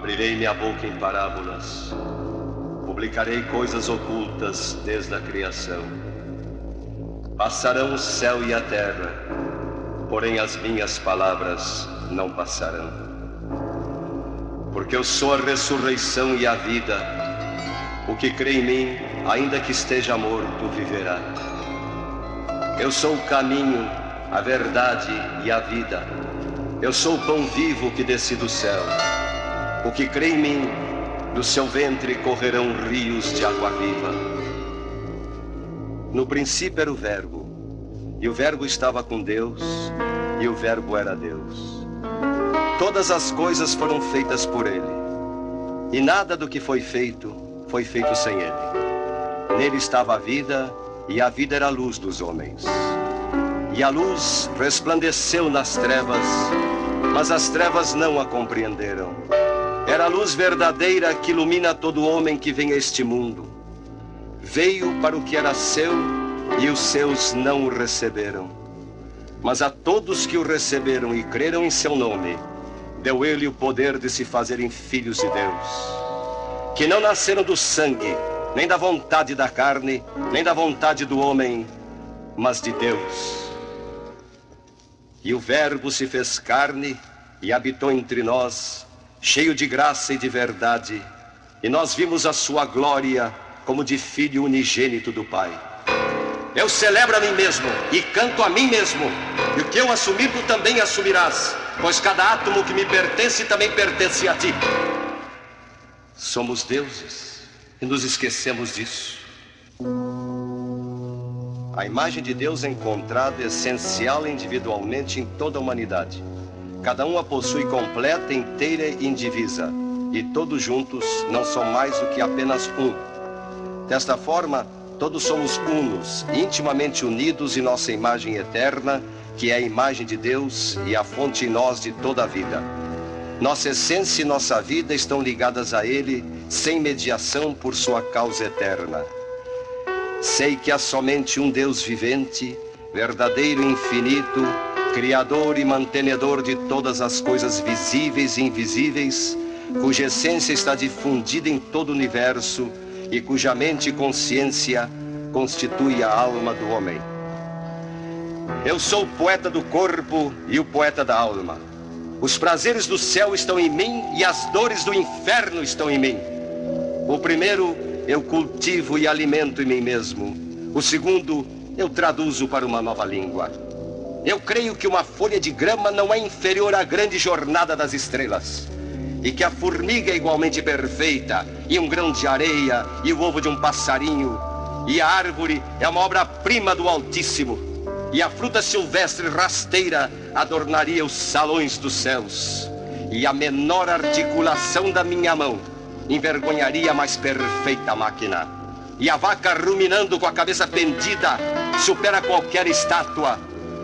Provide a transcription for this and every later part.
Abrirei minha boca em parábolas, publicarei coisas ocultas desde a criação. Passarão o céu e a terra, porém as minhas palavras não passarão. Porque eu sou a ressurreição e a vida. O que crê em mim, ainda que esteja morto, viverá. Eu sou o caminho, a verdade e a vida. Eu sou o pão vivo que desci do céu. O que crê em mim, do seu ventre correrão rios de água viva. No princípio era o Verbo, e o Verbo estava com Deus, e o Verbo era Deus. Todas as coisas foram feitas por ele, e nada do que foi feito sem ele. Nele estava a vida, e a vida era a luz dos homens. E a luz resplandeceu nas trevas, mas as trevas não a compreenderam. Era a luz verdadeira que ilumina todo homem que vem a este mundo. Veio para o que era seu, e os seus não o receberam. Mas a todos que o receberam e creram em seu nome, deu ele o poder de se fazerem filhos de Deus, que não nasceram do sangue, nem da vontade da carne, nem da vontade do homem, mas de Deus. E o Verbo se fez carne e habitou entre nós, cheio de graça e de verdade, e nós vimos a sua glória como de Filho unigênito do Pai. Eu celebro a mim mesmo e canto a mim mesmo, e o que eu assumir tu também assumirás, pois cada átomo que me pertence também pertence a ti. Somos deuses e nos esquecemos disso. A imagem de Deus é encontrada essencial individualmente em toda a humanidade. Cada um a possui completa, inteira e indivisa, e todos juntos não são mais do que apenas um. Desta forma, todos somos unos, intimamente unidos em nossa imagem eterna, que é a imagem de Deus e a fonte em nós de toda a vida. Nossa essência e nossa vida estão ligadas a Ele, sem mediação por sua causa eterna. Sei que há somente um Deus vivente, verdadeiro e infinito, Criador e mantenedor de todas as coisas visíveis e invisíveis, cuja essência está difundida em todo o universo e cuja mente e consciência constitui a alma do homem. Eu sou o poeta do corpo e o poeta da alma. Os prazeres do céu estão em mim e as dores do inferno estão em mim. O primeiro eu cultivo e alimento em mim mesmo. O segundo eu traduzo para uma nova língua. Eu creio que uma folha de grama não é inferior à grande jornada das estrelas, e que a formiga é igualmente perfeita, e um grão de areia, e o ovo de um passarinho, e a árvore é uma obra-prima do Altíssimo, e a fruta silvestre rasteira adornaria os salões dos céus, e a menor articulação da minha mão envergonharia a mais perfeita máquina, e a vaca ruminando com a cabeça pendida supera qualquer estátua,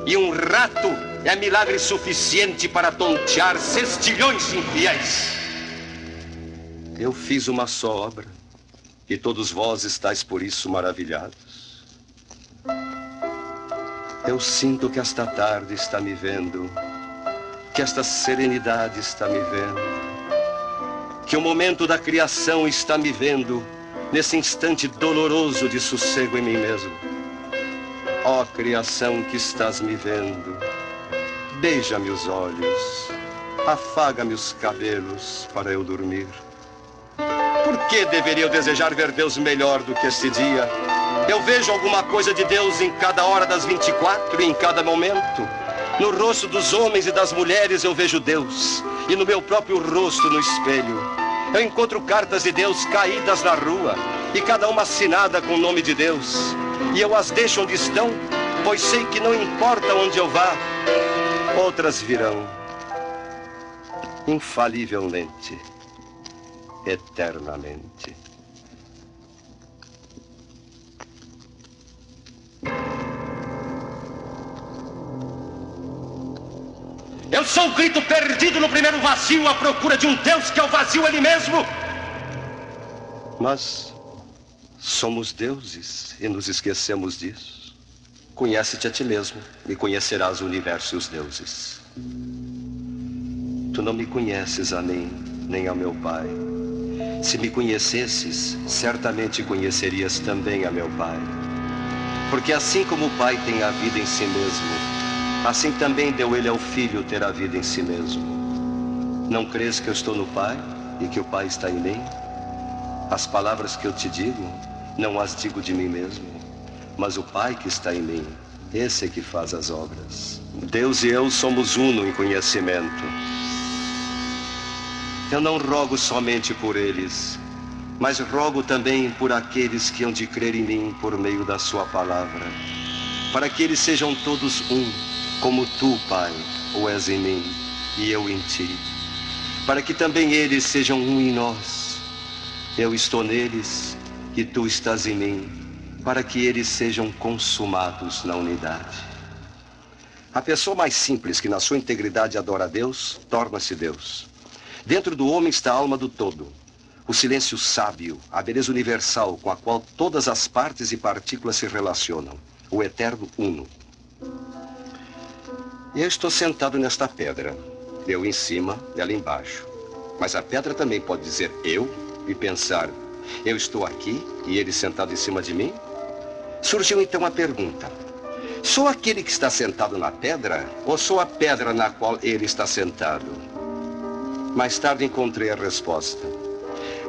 e um rato é milagre suficiente para tontear sextilhões infiéis. Eu fiz uma só obra, e todos vós estáis por isso maravilhados. Eu sinto que esta tarde está me vendo, que esta serenidade está me vendo, que o momento da criação está me vendo, nesse instante doloroso de sossego em mim mesmo. Ó criação que estás me vendo, beija-me os olhos, afaga-me os cabelos para eu dormir. Por que deveria eu desejar ver Deus melhor do que este dia? Eu vejo alguma coisa de Deus em cada hora das 24 e em cada momento. No rosto dos homens e das mulheres eu vejo Deus, e no meu próprio rosto no espelho. Eu encontro cartas de Deus caídas na rua, e cada uma assinada com o nome de Deus. E eu as deixo onde estão, pois sei que não importa onde eu vá, outras virão, infalivelmente, eternamente. Eu sou o grito perdido no primeiro vazio à procura de um Deus que é o vazio ele mesmo. Mas somos deuses e nos esquecemos disso. Conhece-te a ti mesmo e conhecerás o universo e os deuses. Tu não me conheces a mim nem ao meu Pai. Se me conhecesses, certamente conhecerias também a meu Pai. Porque assim como o Pai tem a vida em si mesmo, assim também deu ele ao Filho ter a vida em si mesmo. Não crês que eu estou no Pai e que o Pai está em mim? As palavras que eu te digo, não as digo de mim mesmo, mas o Pai que está em mim, esse é que faz as obras. Deus e eu somos uno em conhecimento. Eu não rogo somente por eles, mas rogo também por aqueles que hão de crer em mim por meio da sua palavra, para que eles sejam todos um, como tu, Pai, o és em mim e eu em ti, para que também eles sejam um em nós. Eu estou neles e tu estás em mim, para que eles sejam consumados na unidade. A pessoa mais simples que na sua integridade adora a Deus, torna-se Deus. Dentro do homem está a alma do todo, o silêncio sábio, a beleza universal com a qual todas as partes e partículas se relacionam, o eterno uno. Eu estou sentado nesta pedra, eu em cima, ela embaixo. Mas a pedra também pode dizer eu e pensar, eu estou aqui e ele sentado em cima de mim? Surgiu então a pergunta, sou aquele que está sentado na pedra ou sou a pedra na qual ele está sentado? Mais tarde encontrei a resposta.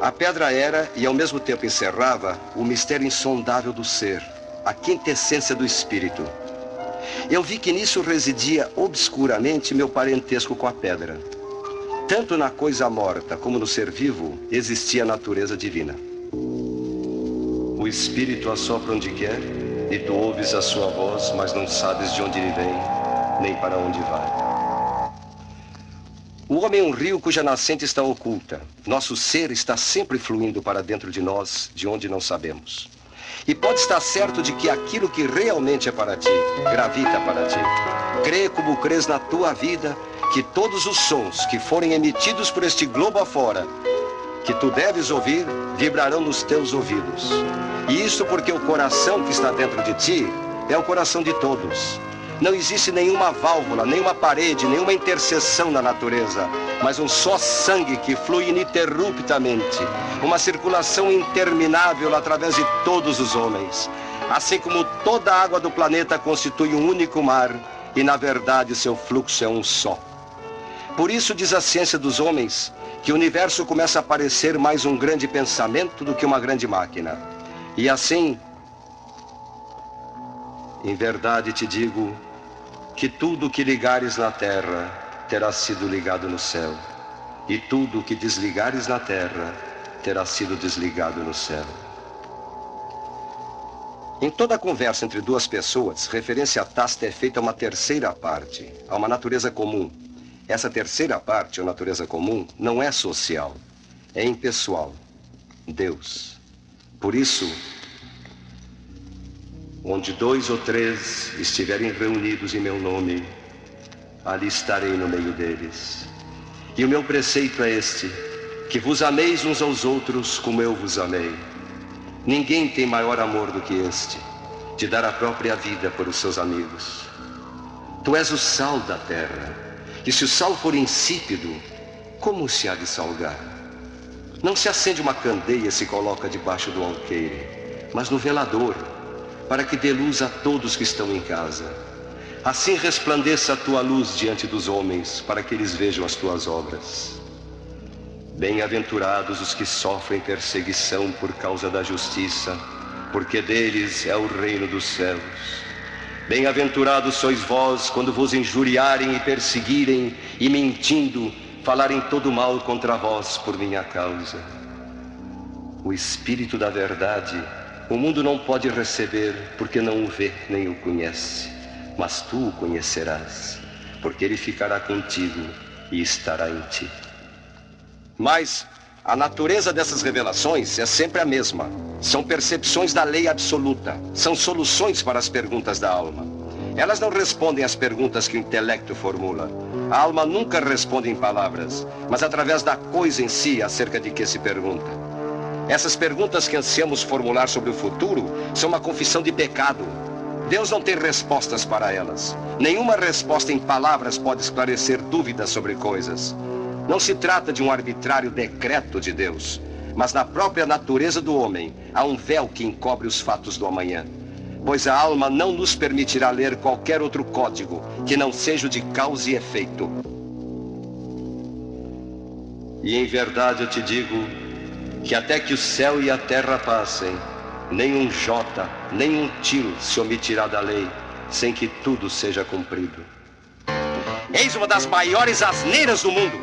A pedra era, e ao mesmo tempo encerrava, o mistério insondável do ser, a quintessência do espírito. Eu vi que nisso residia obscuramente meu parentesco com a pedra. Tanto na coisa morta como no ser vivo existia a natureza divina. O espírito assopra onde quer, e tu ouves a sua voz, mas não sabes de onde ele vem, nem para onde vai. O homem é um rio cuja nascente está oculta. Nosso ser está sempre fluindo para dentro de nós, de onde não sabemos. E pode estar certo de que aquilo que realmente é para ti, gravita para ti. Crê como crês na tua vida, que todos os sons que forem emitidos por este globo afora, que tu deves ouvir, vibrarão nos teus ouvidos. E isso porque o coração que está dentro de ti é o coração de todos. Não existe nenhuma válvula, nenhuma parede, nenhuma interseção na natureza, mas um só sangue que flui ininterruptamente, uma circulação interminável através de todos os homens. Assim como toda a água do planeta constitui um único mar, e na verdade seu fluxo é um só. Por isso diz a ciência dos homens que o universo começa a parecer mais um grande pensamento do que uma grande máquina. E assim, em verdade te digo que tudo que ligares na terra terá sido ligado no céu, e tudo que desligares na terra terá sido desligado no céu. Em toda conversa entre duas pessoas, referência tácita é feita a uma terceira parte, a uma natureza comum. Essa terceira parte, ou natureza comum, não é social, é impessoal, Deus. Por isso, onde 2 ou 3 estiverem reunidos em meu nome, ali estarei no meio deles. E o meu preceito é este, que vos ameis uns aos outros como eu vos amei. Ninguém tem maior amor do que este, de dar a própria vida por os seus amigos. Tu és o sal da terra, e se o sal for insípido, como se há de salgar? Não se acende uma candeia e se coloca debaixo do alqueire, mas no velador, para que dê luz a todos que estão em casa. Assim resplandeça a tua luz diante dos homens, para que eles vejam as tuas obras. Bem-aventurados os que sofrem perseguição por causa da justiça, porque deles é o reino dos céus. Bem-aventurados sois vós quando vos injuriarem e perseguirem, e mentindo, falarem todo mal contra vós por minha causa. O Espírito da verdade o mundo não pode receber, porque não o vê nem o conhece. Mas tu o conhecerás, porque ele ficará contigo e estará em ti. Mas a natureza dessas revelações é sempre a mesma. São percepções da lei absoluta. São soluções para as perguntas da alma. Elas não respondem às perguntas que o intelecto formula. A alma nunca responde em palavras, mas através da coisa em si acerca de que se pergunta. Essas perguntas que ansiamos formular sobre o futuro são uma confissão de pecado. Deus não tem respostas para elas. Nenhuma resposta em palavras pode esclarecer dúvidas sobre coisas. Não se trata de um arbitrário decreto de Deus, mas na própria natureza do homem há um véu que encobre os fatos do amanhã. Pois a alma não nos permitirá ler qualquer outro código que não seja o de causa e efeito. E em verdade eu te digo que até que o céu e a terra passem, nem um jota, nem um tiro se omitirá da lei, sem que tudo seja cumprido. Eis uma das maiores asneiras do mundo.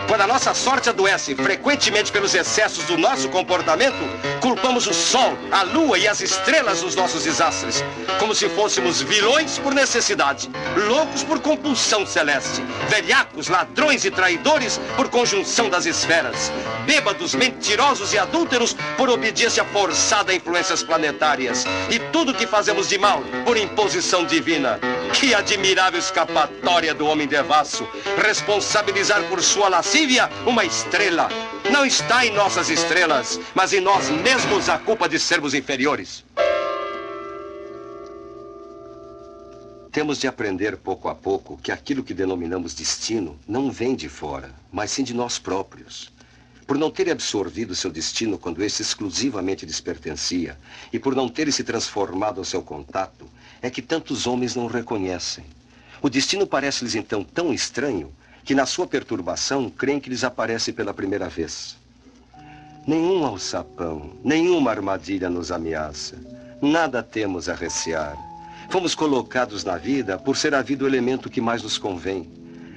Quando a nossa sorte adoece frequentemente pelos excessos do nosso comportamento, culpamos o sol, a lua e as estrelas dos nossos desastres, como se fôssemos vilões por necessidade, loucos por compulsão celeste, velhacos, ladrões e traidores por conjunção das esferas, bêbados, mentirosos e adúlteros por obediência forçada a influências planetárias, e tudo que fazemos de mal por imposição divina. Que admirável escapatória do homem devasso, responsabilizar por sua lascívia uma estrela. Não está em nossas estrelas, mas em nós mesmos a culpa de sermos inferiores. Temos de aprender pouco a pouco que aquilo que denominamos destino não vem de fora, mas sim de nós próprios. Por não ter absorvido seu destino quando esse exclusivamente lhes pertencia, e por não ter se transformado ao seu contato, é que tantos homens não o reconhecem. O destino parece-lhes então tão estranho que na sua perturbação creem que lhes aparece pela primeira vez. Nenhum alçapão, nenhuma armadilha nos ameaça. Nada temos a recear. Fomos colocados na vida por ser a vida o elemento que mais nos convém,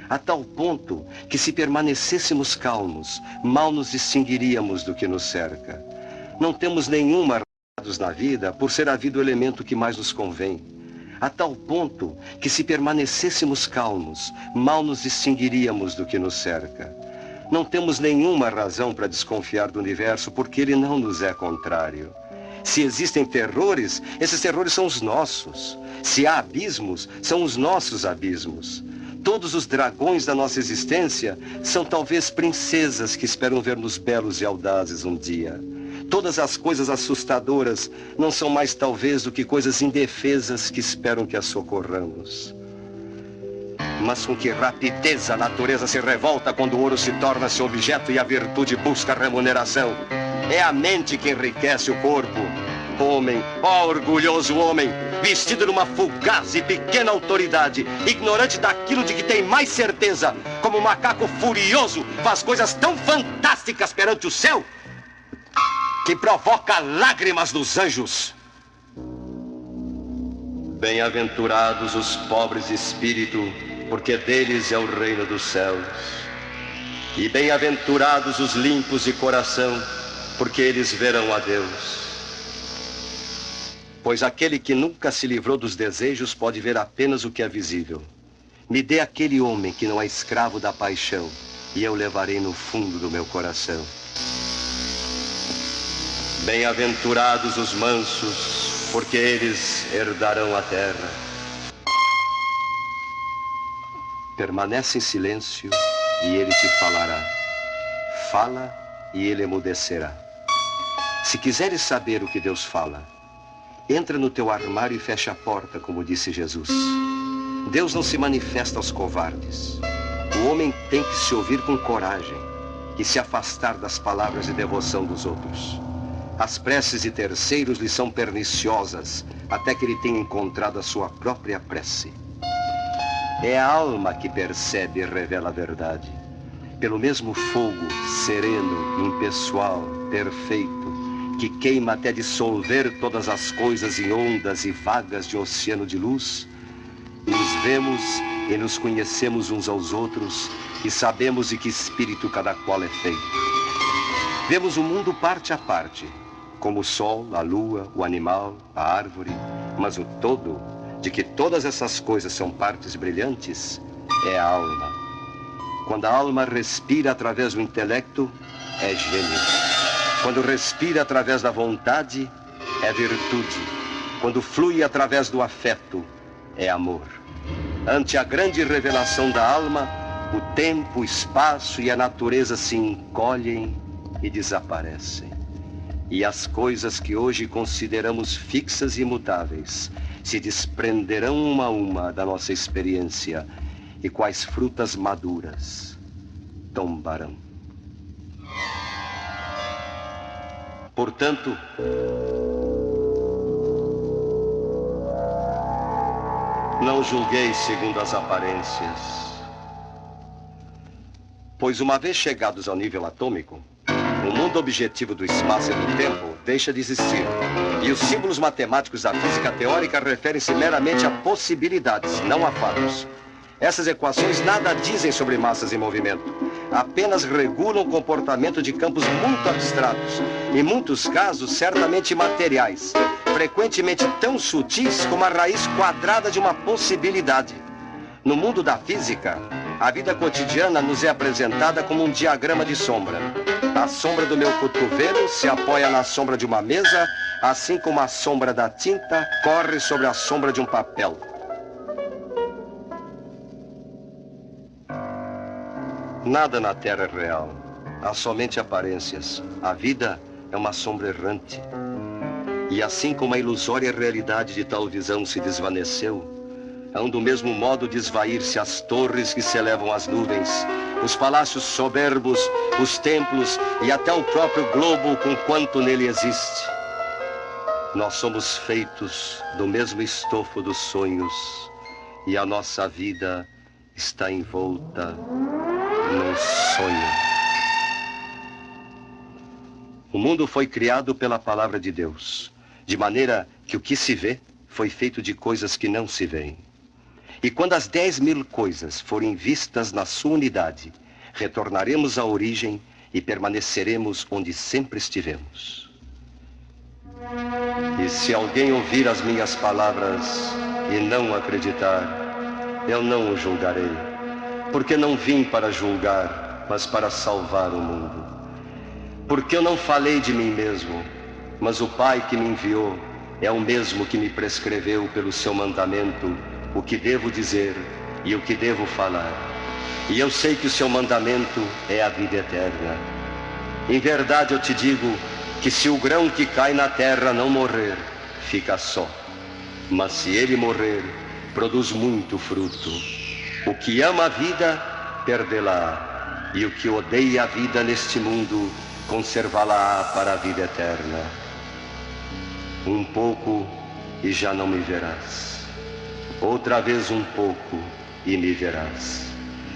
a tal ponto que se permanecêssemos calmos, mal nos distinguiríamos do que nos cerca. Não temos nenhuma na vida por ser a vida o elemento que mais nos convém, a tal ponto que se permanecêssemos calmos, mal nos distinguiríamos do que nos cerca. Não temos nenhuma razão para desconfiar do universo, porque ele não nos é contrário. Se existem terrores, esses terrores são os nossos. Se há abismos, são os nossos abismos. Todos os dragões da nossa existência são talvez princesas que esperam ver-nos belos e audazes um dia. Todas as coisas assustadoras não são mais talvez do que coisas indefesas que esperam que as socorramos. Mas com que rapidez a natureza se revolta quando o ouro se torna seu objeto e a virtude busca remuneração. É a mente que enriquece o corpo. Homem, ó orgulhoso homem, vestido numa fugaz e pequena autoridade, ignorante daquilo de que tem mais certeza, como um macaco furioso, faz coisas tão fantásticas perante o céu, que provoca lágrimas dos anjos. Bem-aventurados os pobres de espírito, porque deles é o reino dos céus. E bem-aventurados os limpos de coração, porque eles verão a Deus. Pois aquele que nunca se livrou dos desejos pode ver apenas o que é visível. Me dê aquele homem que não é escravo da paixão, e eu levarei no fundo do meu coração. Bem-aventurados os mansos, porque eles herdarão a terra. Permanece em silêncio e ele te falará. Fala e ele emudecerá. Se quiseres saber o que Deus fala, entra no teu armário e fecha a porta, como disse Jesus. Deus não se manifesta aos covardes. O homem tem que se ouvir com coragem e se afastar das palavras de devoção dos outros. As preces de terceiros lhe são perniciosas, até que ele tenha encontrado a sua própria prece. É a alma que percebe e revela a verdade. Pelo mesmo fogo, sereno, impessoal, perfeito, que queima até dissolver todas as coisas em ondas e vagas de um oceano de luz, nos vemos e nos conhecemos uns aos outros e sabemos de que espírito cada qual é feito. Vemos o mundo parte a parte, como o sol, a lua, o animal, a árvore, mas o todo, de que todas essas coisas são partes brilhantes, é a alma. Quando a alma respira através do intelecto, é gênio. Quando respira através da vontade, é virtude. Quando flui através do afeto, é amor. Ante a grande revelação da alma, o tempo, o espaço e a natureza se encolhem e desaparecem. E as coisas que hoje consideramos fixas e imutáveis se desprenderão uma a uma da nossa experiência, e quais frutas maduras tombarão. Portanto, não julgueis segundo as aparências, pois uma vez chegados ao nível atômico, o mundo objetivo do espaço e do tempo deixa de existir. E os símbolos matemáticos da física teórica referem-se meramente a possibilidades, não a fatos. Essas equações nada dizem sobre massas em movimento. Apenas regulam o comportamento de campos muito abstratos, em muitos casos certamente imateriais, frequentemente tão sutis como a raiz quadrada de uma possibilidade. No mundo da física, a vida cotidiana nos é apresentada como um diagrama de sombra. A sombra do meu cotovelo se apoia na sombra de uma mesa, assim como a sombra da tinta corre sobre a sombra de um papel. Nada na Terra é real. Há somente aparências. A vida é uma sombra errante. E assim como a ilusória realidade de tal visão se desvaneceu, hão do mesmo modo de esvair-se as torres que se elevam às nuvens, os palácios soberbos, os templos e até o próprio globo com quanto nele existe. Nós somos feitos do mesmo estofo dos sonhos e a nossa vida está envolta num sonho. O mundo foi criado pela palavra de Deus, de maneira que o que se vê foi feito de coisas que não se veem. E quando as 10.000 coisas forem vistas na sua unidade, retornaremos à origem e permaneceremos onde sempre estivemos. E se alguém ouvir as minhas palavras e não acreditar, eu não o julgarei, porque não vim para julgar, mas para salvar o mundo. Porque eu não falei de mim mesmo, mas o Pai que me enviou é o mesmo que me prescreveu pelo seu mandamento o que devo dizer e o que devo falar. E eu sei que o seu mandamento é a vida eterna. Em verdade eu te digo que se o grão que cai na terra não morrer, fica só. Mas se ele morrer, produz muito fruto. O que ama a vida, perdê-la-á. E o que odeia a vida neste mundo, conservá-la-á para a vida eterna. Um pouco e já não me verás. Outra vez um pouco e me verás.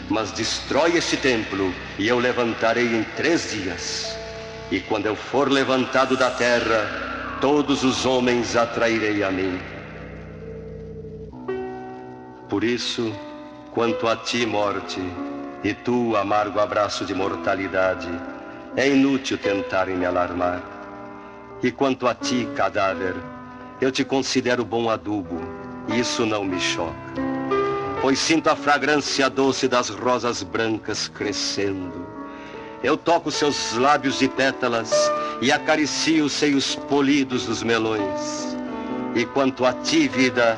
Mas destrói este templo e eu levantarei em 3 dias. E quando eu for levantado da terra, todos os homens atrairei a mim. Por isso, quanto a ti, morte, e tu, amargo abraço de mortalidade, é inútil tentarem me alarmar. E quanto a ti, cadáver, eu te considero bom adubo, e isso não me choca, pois sinto a fragrância doce das rosas brancas crescendo. Eu toco seus lábios de pétalas e acaricio os seios polidos dos melões. E quanto a ti, vida,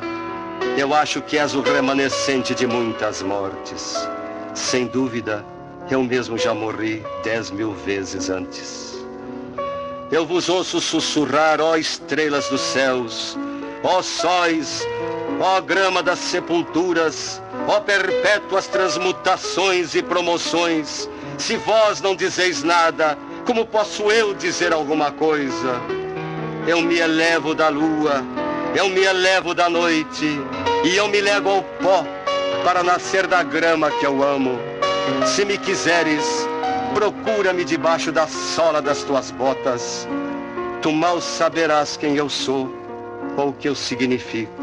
eu acho que és o remanescente de muitas mortes. Sem dúvida, eu mesmo já morri 10.000 vezes antes. Eu vos ouço sussurrar, ó estrelas dos céus, ó sóis, ó grama das sepulturas, ó perpétuas transmutações e promoções. Se vós não dizeis nada, como posso eu dizer alguma coisa? Eu me elevo da lua, eu me elevo da noite, e eu me lego ao pó para nascer da grama que eu amo. Se me quiseres, procura-me debaixo da sola das tuas botas. Tu mal saberás quem eu sou ou o que eu significo.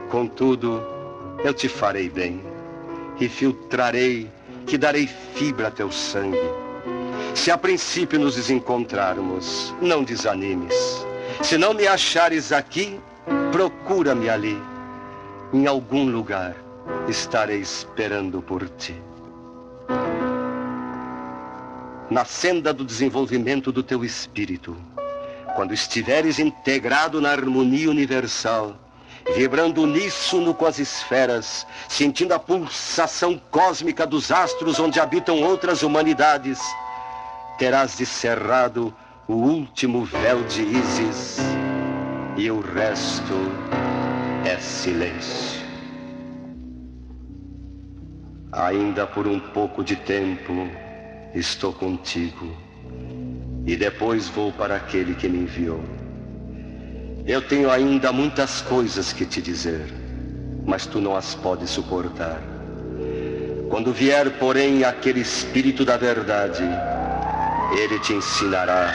Contudo, eu te farei bem e filtrarei, que darei fibra a teu sangue. Se a princípio nos desencontrarmos, não desanimes. Se não me achares aqui, procura-me ali. Em algum lugar estarei esperando por ti. Na senda do desenvolvimento do teu espírito, quando estiveres integrado na harmonia universal, vibrando uníssono com as esferas, sentindo a pulsação cósmica dos astros onde habitam outras humanidades, terás descerrado o último véu de Ísis e o resto é silêncio. Ainda por um pouco de tempo estou contigo, e depois vou para aquele que me enviou. Eu tenho ainda muitas coisas que te dizer, mas tu não as podes suportar. Quando vier, porém, aquele Espírito da verdade, ele te ensinará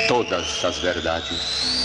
todas as verdades.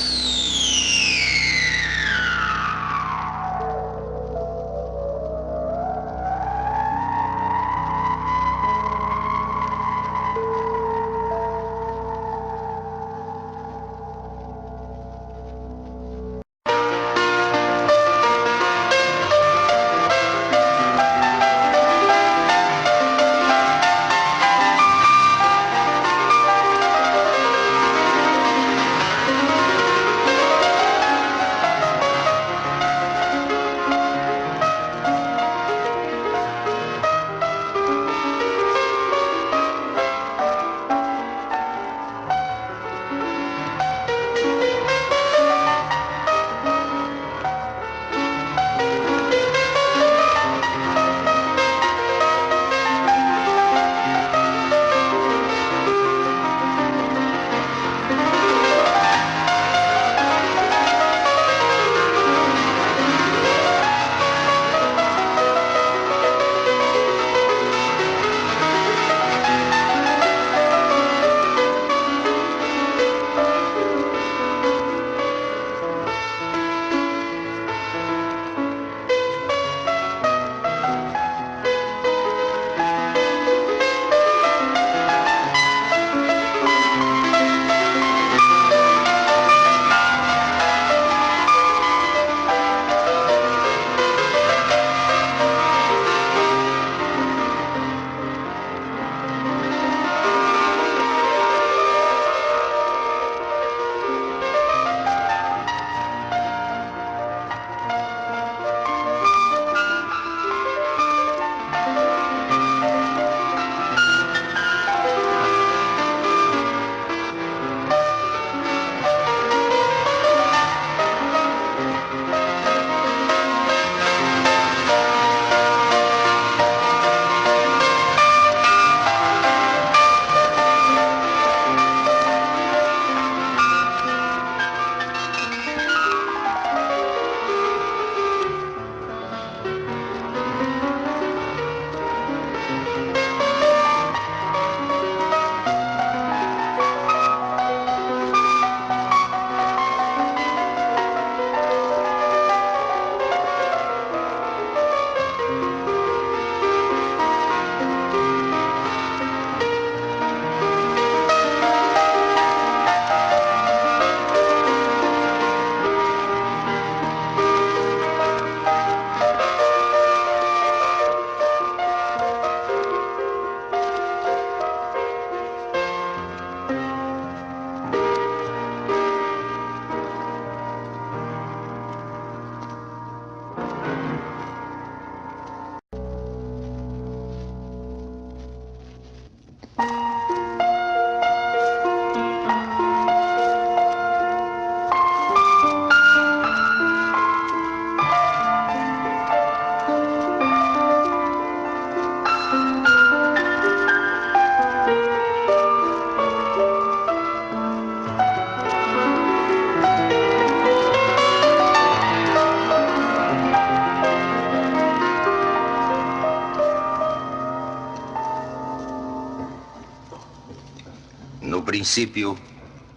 No princípio,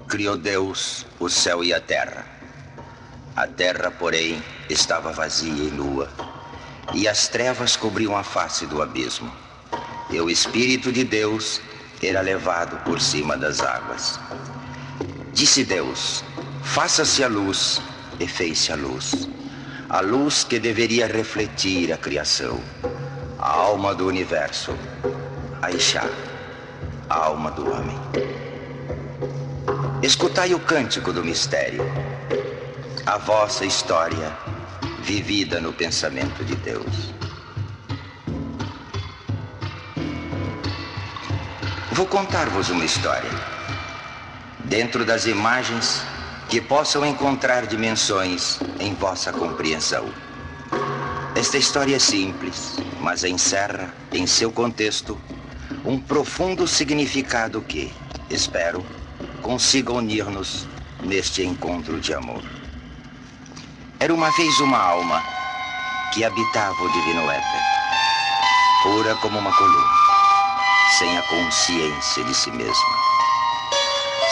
criou Deus o céu e a terra. A terra, porém, estava vazia e nua, e as trevas cobriam a face do abismo. E o Espírito de Deus era levado por cima das águas. Disse Deus: faça-se a luz, e fez-se a luz. A luz que deveria refletir a criação, a alma do universo, a Ixá, a alma do homem. Escutai o cântico do mistério, a vossa história vivida no pensamento de Deus. Vou contar-vos uma história, dentro das imagens que possam encontrar dimensões em vossa compreensão. Esta história é simples, mas encerra em seu contexto um profundo significado que, espero, consiga unir-nos neste encontro de amor. Era uma vez uma alma que habitava o divino éter, pura como uma coluna, sem a consciência de si mesma.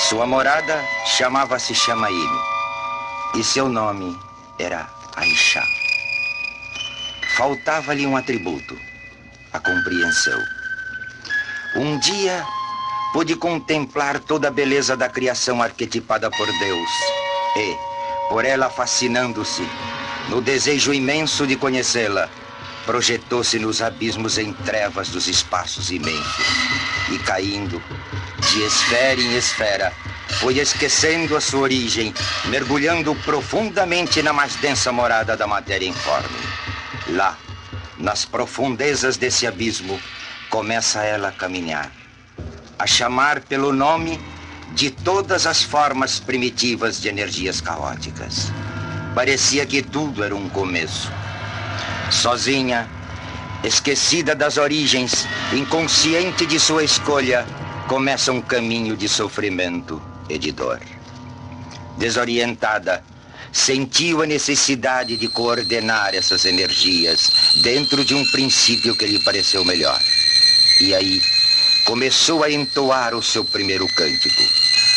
Sua morada chamava-se Chamaíne e seu nome era Aishá. Faltava-lhe um atributo, a compreensão. Um dia pude contemplar toda a beleza da criação arquetipada por Deus e, por ela fascinando-se, no desejo imenso de conhecê-la, projetou-se nos abismos em trevas dos espaços imensos e, caindo de esfera em esfera, foi esquecendo a sua origem, mergulhando profundamente na mais densa morada da matéria informe. Lá, nas profundezas desse abismo, começa ela a caminhar, a chamar pelo nome de todas as formas primitivas de energias caóticas. Parecia que tudo era um começo. Sozinha, esquecida das origens, inconsciente de sua escolha, começa um caminho de sofrimento e de dor. Desorientada, sentiu a necessidade de coordenar essas energias dentro de um princípio que lhe pareceu melhor. E aí, começou a entoar o seu primeiro cântico.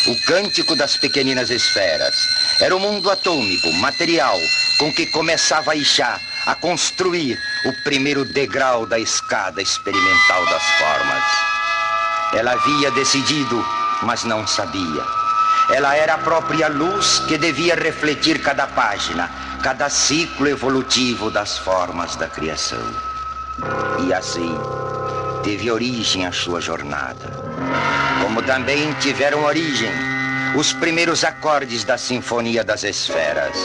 O cântico das pequeninas esferas. Era o mundo atômico, material, com que começava Aishá a construir o primeiro degrau da escada experimental das formas. Ela havia decidido, mas não sabia. Ela era a própria luz que devia refletir cada página, cada ciclo evolutivo das formas da criação. E assim, teve origem a sua jornada. Como também tiveram origem os primeiros acordes da Sinfonia das Esferas.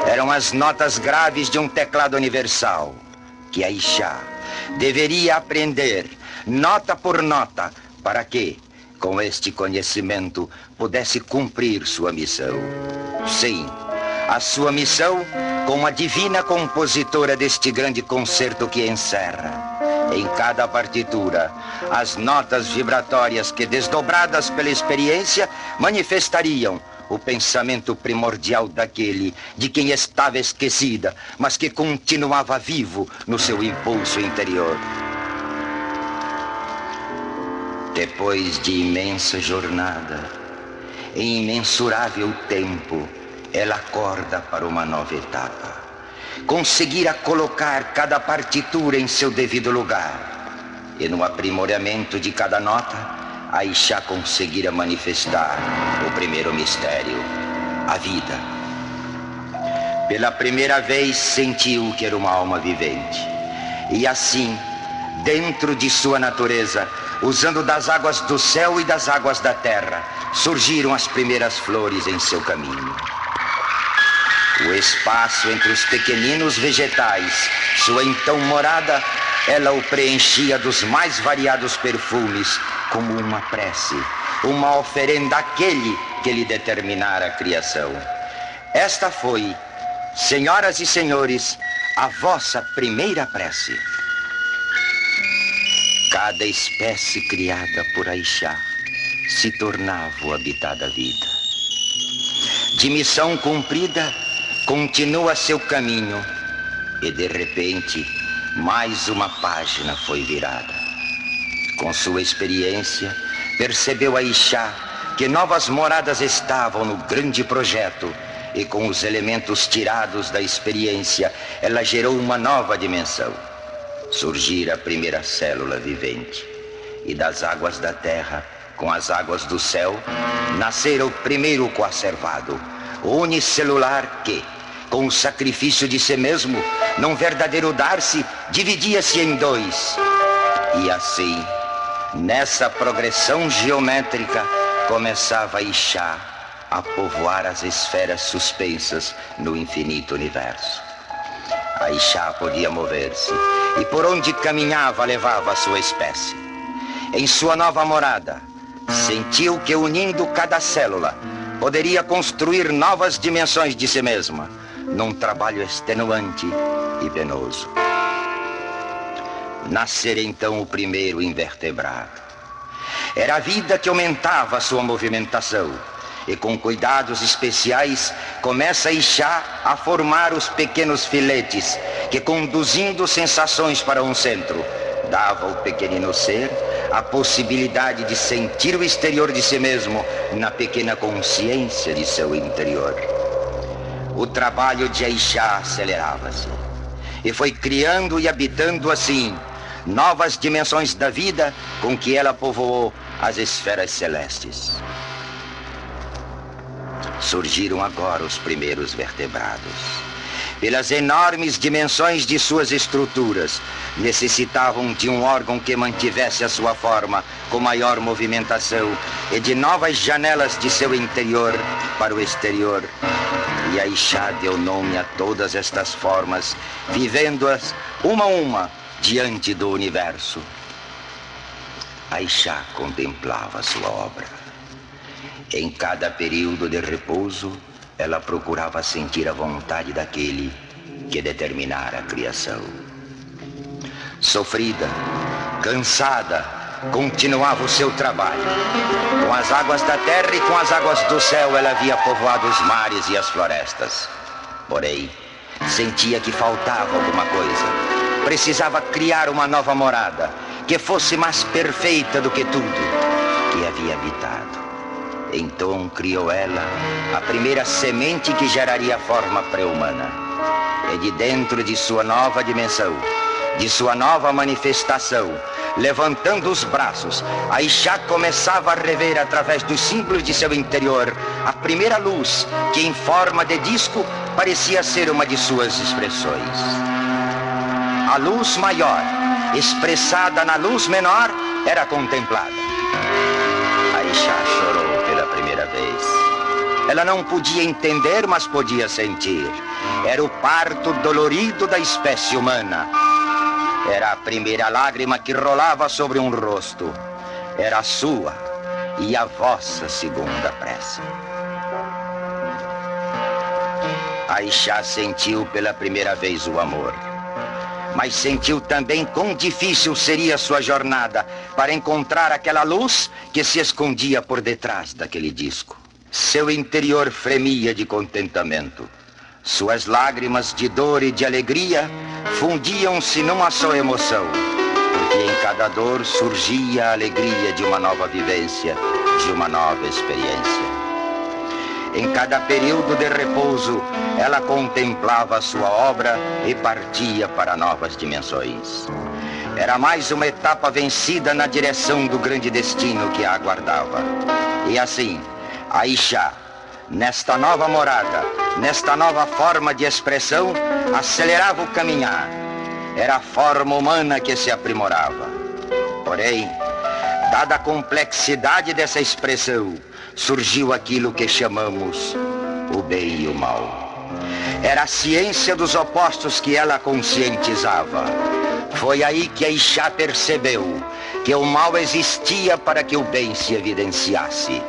Eram as notas graves de um teclado universal, que Aishá deveria aprender, nota por nota, para que, com este conhecimento, pudesse cumprir sua missão. Sim, a sua missão como a divina compositora deste grande concerto que encerra, em cada partitura, as notas vibratórias que, desdobradas pela experiência, manifestariam o pensamento primordial daquele de quem estava esquecida, mas que continuava vivo no seu impulso interior. Depois de imensa jornada, em imensurável tempo, ela acorda para uma nova etapa. Conseguira colocar cada partitura em seu devido lugar. E no aprimoramento de cada nota, Aishá conseguira manifestar o primeiro mistério, a vida. Pela primeira vez sentiu que era uma alma vivente. E assim, dentro de sua natureza, usando das águas do céu e das águas da terra, surgiram as primeiras flores em seu caminho. O espaço entre os pequeninos vegetais, sua então morada, ela o preenchia dos mais variados perfumes, como uma prece, uma oferenda àquele que lhe determinara a criação. Esta foi, senhoras e senhores, a vossa primeira prece. Cada espécie criada por Aishá se tornava o habitat da vida. De missão cumprida, continua seu caminho e, de repente, mais uma página foi virada. Com sua experiência, percebeu Aishá que novas moradas estavam no grande projeto e, com os elementos tirados da experiência, ela gerou uma nova dimensão. Surgira a primeira célula vivente e das águas da terra, com as águas do céu, nascera o primeiro coacervado, o unicelular que, com o sacrifício de si mesmo, num verdadeiro dar-se, dividia-se em dois. E assim, nessa progressão geométrica, começava Aishá a povoar as esferas suspensas no infinito universo. Aishá podia mover-se, e por onde caminhava levava a sua espécie. Em sua nova morada, sentiu que, unindo cada célula, poderia construir novas dimensões de si mesma, num trabalho extenuante e penoso. Nascer então o primeiro invertebrado. Era a vida que aumentava a sua movimentação. E com cuidados especiais começa Ixá a formar os pequenos filetes que, conduzindo sensações para um centro, dava ao pequenino ser a possibilidade de sentir o exterior de si mesmo na pequena consciência de seu interior. O trabalho de Ixá acelerava-se e foi criando e habitando assim novas dimensões da vida com que ela povoou as esferas celestes. Surgiram agora os primeiros vertebrados. Pelas enormes dimensões de suas estruturas, necessitavam de um órgão que mantivesse a sua forma com maior movimentação e de novas janelas de seu interior para o exterior. E a Ixá deu nome a todas estas formas, vivendo-as uma a uma diante do universo. A Ixá contemplava sua obra. Em cada período de repouso, ela procurava sentir a vontade daquele que determinara a criação. Sofrida, cansada, continuava o seu trabalho. Com as águas da terra e com as águas do céu, ela havia povoado os mares e as florestas. Porém, sentia que faltava alguma coisa. Precisava criar uma nova morada, que fosse mais perfeita do que tudo que havia habitado. Então criou ela a primeira semente que geraria a forma pré-humana. E de dentro de sua nova dimensão, de sua nova manifestação, levantando os braços, a Ixá começava a rever através dos símbolos de seu interior a primeira luz que em forma de disco parecia ser uma de suas expressões. A luz maior, expressada na luz menor, era contemplada. A Ixá chorou pela primeira vez. Ela não podia entender, mas podia sentir. Era o parto dolorido da espécie humana. Era a primeira lágrima que rolava sobre um rosto. Era a sua e a vossa segunda prece. A Ixá sentiu pela primeira vez o amor. Mas sentiu também quão difícil seria sua jornada para encontrar aquela luz que se escondia por detrás daquele disco. Seu interior fremia de contentamento. Suas lágrimas de dor e de alegria fundiam-se numa só emoção, porque em cada dor surgia a alegria de uma nova vivência, de uma nova experiência. Em cada período de repouso, ela contemplava a sua obra e partia para novas dimensões. Era mais uma etapa vencida na direção do grande destino que a aguardava. E assim, a Ixá, nesta nova morada, nesta nova forma de expressão, acelerava o caminhar. Era a forma humana que se aprimorava. Porém, dada a complexidade dessa expressão, surgiu aquilo que chamamos o bem e o mal. Era a ciência dos opostos que ela conscientizava. Foi aí que a Ixá percebeu que o mal existia para que o bem se evidenciasse.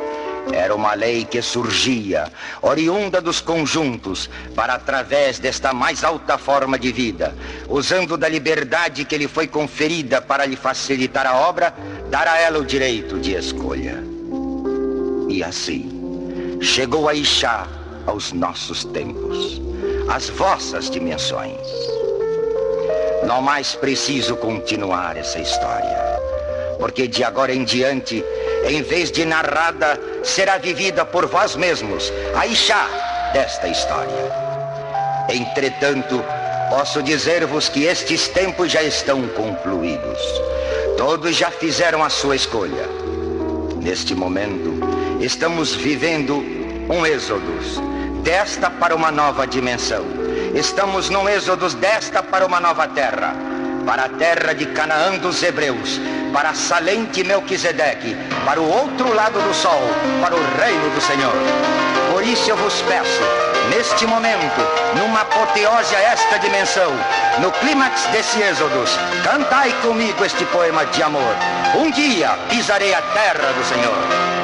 Era uma lei que surgia, oriunda dos conjuntos, para através desta mais alta forma de vida, usando da liberdade que lhe foi conferida para lhe facilitar a obra, dar a ela o direito de escolha. E assim, chegou a Ixá aos nossos tempos, às vossas dimensões. Não mais preciso continuar essa história, porque de agora em diante, em vez de narrada, será vivida por vós mesmos, a Ixá desta história. Entretanto, posso dizer-vos que estes tempos já estão concluídos. Todos já fizeram a sua escolha. Neste momento, estamos vivendo um êxodo desta para uma nova dimensão. Estamos num êxodo desta para uma nova terra, para a terra de Canaã dos hebreus, para Salém de Melquisedeque, para o outro lado do sol, para o reino do Senhor. Por isso eu vos peço, neste momento, numa apoteose a esta dimensão, no clímax desse êxodo, cantai comigo este poema de amor. Um dia pisarei a terra do Senhor.